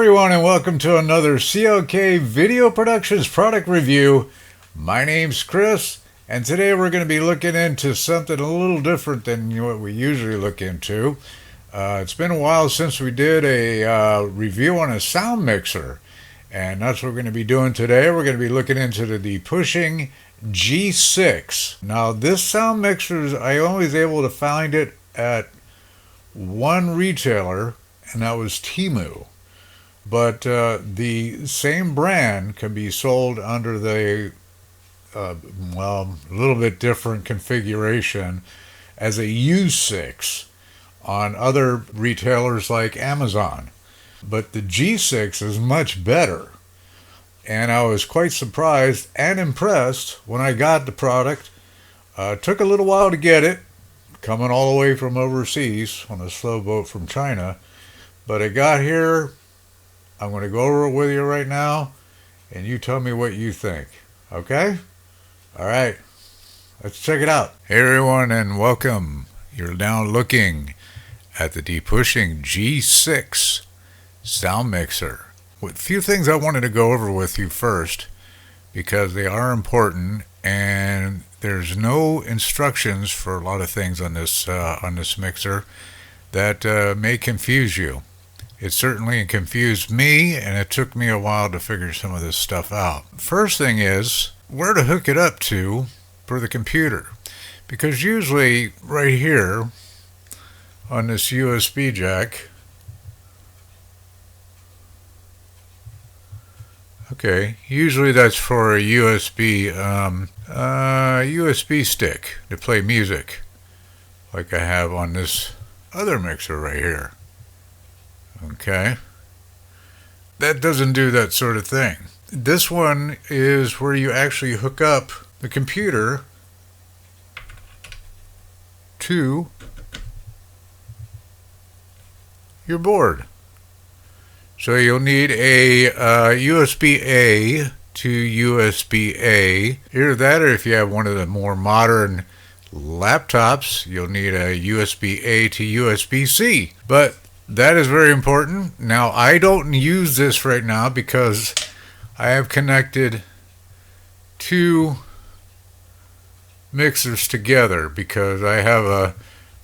everyone, and welcome to another CLK Video Productions product review. My name's Chris, and today we're going to be looking into something a little different than what we usually look into. It's been a while since we did a review on a sound mixer, and that's what we're going to be doing today. We're going to be looking into the Depusheng G6. Now, this sound mixer, I only was able to find it at one retailer, and that was TEMU. But the same brand can be sold under the, a little bit different configuration as a U6 on other retailers like Amazon. But the G6 is much better. And I was quite surprised and impressed when I got the product. Took a little while to get it, coming all the way from overseas on a slow boat from China. But it got here. I'm going to go over it with you right now, and you tell me what you think. Okay? All right. Let's check it out. Hey, everyone, and welcome. You're now looking at the Depusheng G6 sound mixer. With a few things I wanted to go over with you first, because they are important, and there's no instructions for a lot of things on this mixer that may confuse you. It certainly confused me, and it took me a while to figure some of this stuff out. First thing is where to hook it up to for the computer. Because usually right here on this USB jack, usually that's for a USB stick to play music, like I have on this other mixer right here. Okay, that doesn't do that sort of thing. This one is where you actually hook up the computer to your board. So you'll need a USB-A to USB-A. Either that, or if you have one of the more modern laptops, you'll need a USB-A to USB-C. But that is very important. Now, I don't use this right now because I have connected two mixers together, because I have a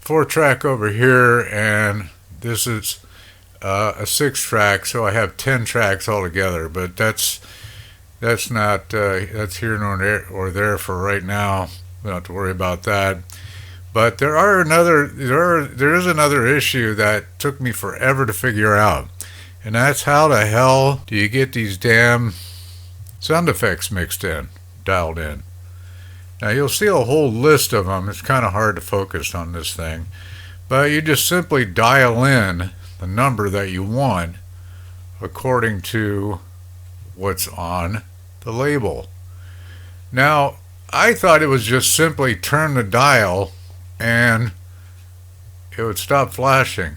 4-track over here and this is a 6-track, so I have 10 tracks altogether. But that's not that's here nor there for right now. We don't have to worry about that. But there is another issue that took me forever to figure out, and that's how the hell do you get these damn sound effects dialed in. Now you'll see a whole list of them. It's kind of hard to focus on this thing, but you just simply dial in the number that you want according to what's on the label. Now, I thought it was just simply turn the dial and it would stop flashing.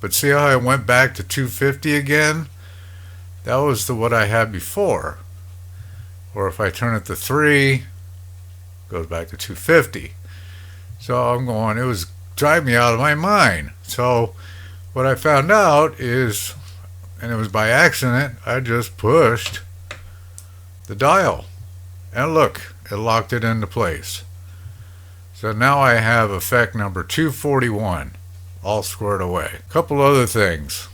But see how I went back to 250 again? That was what I had before. Or if I turn it to 3, it goes back to 250. So I'm going, it was driving me out of my mind. So what I found out is, and it was by accident, I just pushed the dial. And look, it locked it into place. So now I have effect number 241 all squared away. A couple other things.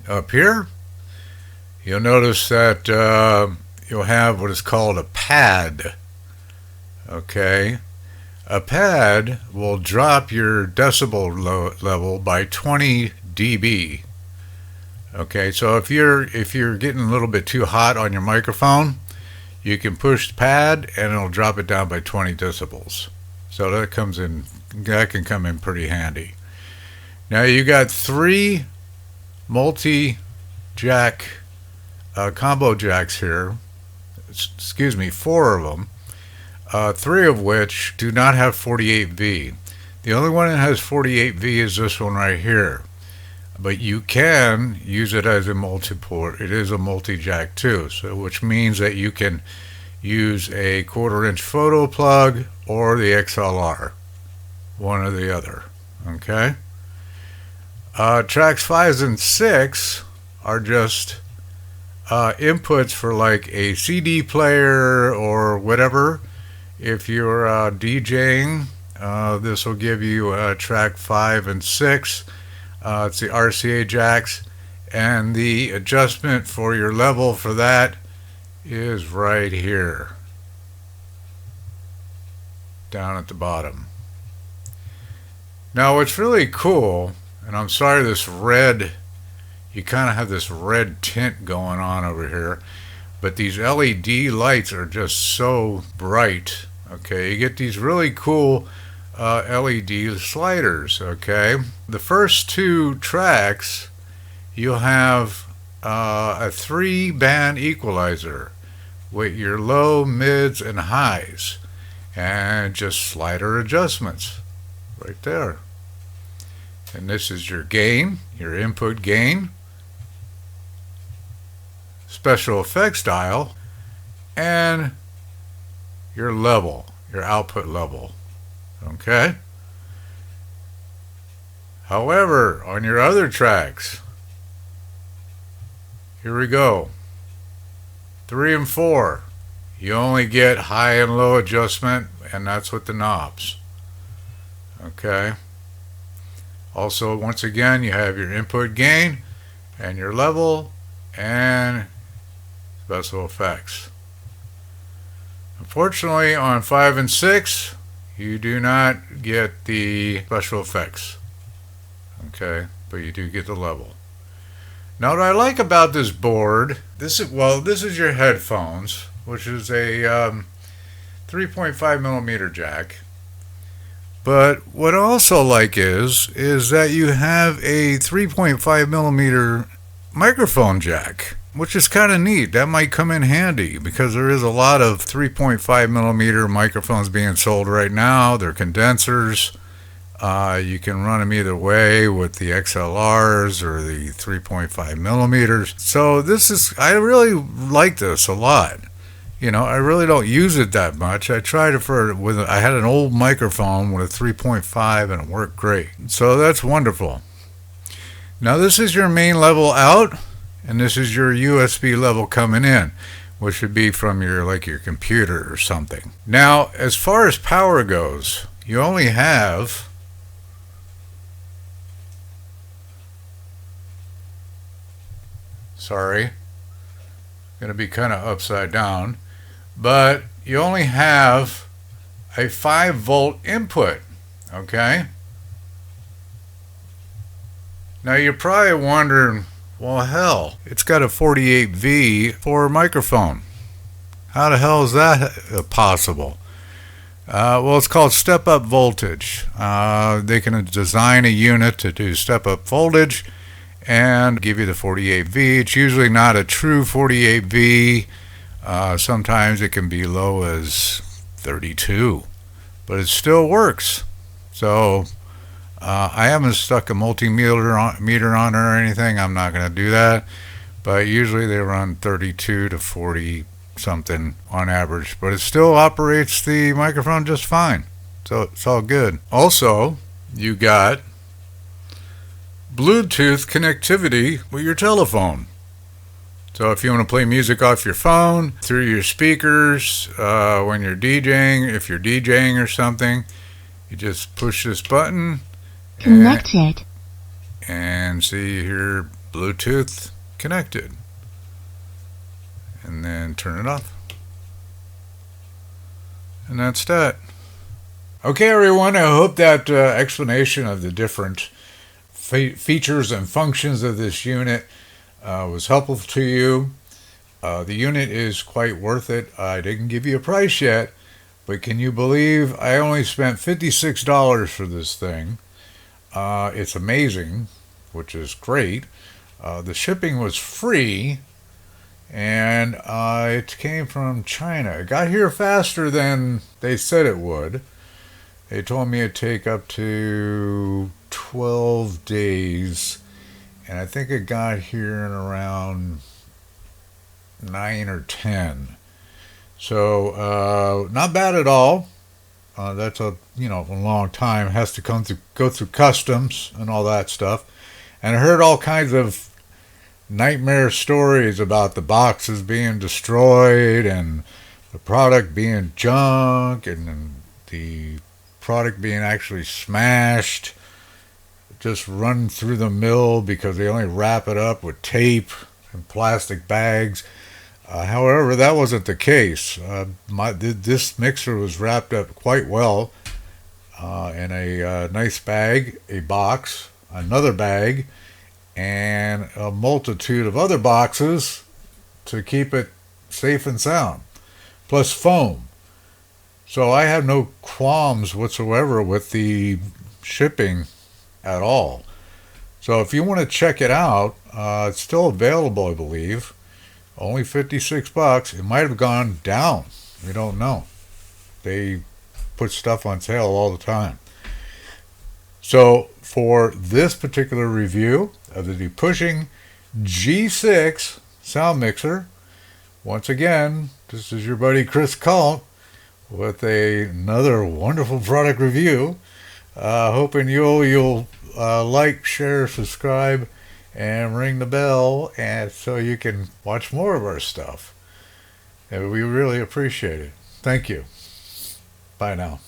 Up here, you'll notice that you'll have what is called a pad. Okay, a pad will drop your decibel level by 20 dB. Okay, so if you're getting a little bit too hot on your microphone, you can push the pad and it'll drop it down by 20 decibels. So that can come in pretty handy. Now you got 3 multi-jack combo jacks here. Excuse me, 4 of them. 3 of which do not have 48V. The only one that has 48V is this one right here. But you can use it as a multi-port. It is a multi-jack too, so which means that you can use a 1/4-inch photo plug or the XLR, one or the other. Okay. Tracks 5 and 6 are just inputs for like a CD player or whatever. If you're DJing, this will give you track 5 and 6. It's the RCA jacks, and the adjustment for your level for that is right here, down at the bottom. Now what's really cool, and I'm sorry this red, you kind of have this red tint going on over here, but these LED lights are just so bright. Okay, you get these really cool LED sliders. Okay, the first 2 tracks you'll have a 3-band equalizer with your low, mids, and highs, and just slider adjustments right there. And this is your gain, your input gain, special effects dial, and your level, your output level. Okay? However, on your other tracks, here we go, 3 and 4, you only get high and low adjustment, and that's with the knobs. Okay? Also, once again, you have your input gain and your level and special effects. Unfortunately, on 5 and 6, you do not get the special effects. Okay, but you do get the level. Now, what I like about this board, this is your headphones, which is a 3.5 millimeter jack. But what I also like is that you have a 3.5 millimeter microphone jack, which is kind of neat. That might come in handy because there is a lot of 3.5 millimeter microphones being sold right now. They're condensers. You can run them either way with the XLRs or the 3.5 millimeters. So I really like this a lot. You know, I really don't use it that much. I tried it I had an old microphone with a 3.5 and it worked great. So that's wonderful. Now this is your main level out, and this is your USB level coming in, which would be from your computer or something. Now, as far as power goes, you only have going to be kind of upside down, but you only have a 5-volt input. Okay? Now you're probably wondering, well, hell, it's got a 48V for a microphone. How the hell is that possible? Well, it's called step-up voltage. They can design a unit to do step-up voltage and give you the 48V. It's usually not a true 48V. Sometimes it can be low as 32, but it still works. So I haven't stuck a multimeter on it or anything. I'm not going to do that, but usually they run 32 to 40 something on average, but it still operates the microphone just fine. So it's all good. Also, you got Bluetooth connectivity with your telephone. So if you want to play music off your phone, through your speakers, when you're DJing, if you're DJing or something, you just push this button. Connected. And see here, Bluetooth connected. And then turn it off. And that's that. Okay, everyone, I hope that explanation of the different features and functions of this unit was helpful to you. The unit is quite worth it. I didn't give you a price yet, but can you believe I only spent $56 for this thing? It's amazing, which is great. The shipping was free, and it came from China. It got here faster than they said it would. They told me it'd take up to 12 days, and I think it got here in around 9 or 10. So not bad at all. That's a long time. It has to go through customs and all that stuff. And I heard all kinds of nightmare stories about the boxes being destroyed and the product being junk and the product being actually smashed, just run through the mill because they only wrap it up with tape and plastic bags. However, that wasn't the case. This mixer was wrapped up quite well in a nice bag, a box, another bag, and a multitude of other boxes to keep it safe and sound, plus foam. So I have no qualms whatsoever with the shipping at all. So if you want to check it out, it's still available, I believe. Only $56. It might have gone down. We don't know. They put stuff on sale all the time. So for this particular review of the Depusheng G6 sound mixer, once again, this is your buddy Chris Colt with another wonderful product review. Hoping you'll like, share, subscribe, and ring the bell, and so you can watch more of our stuff. And we really appreciate it. Thank you. Bye now.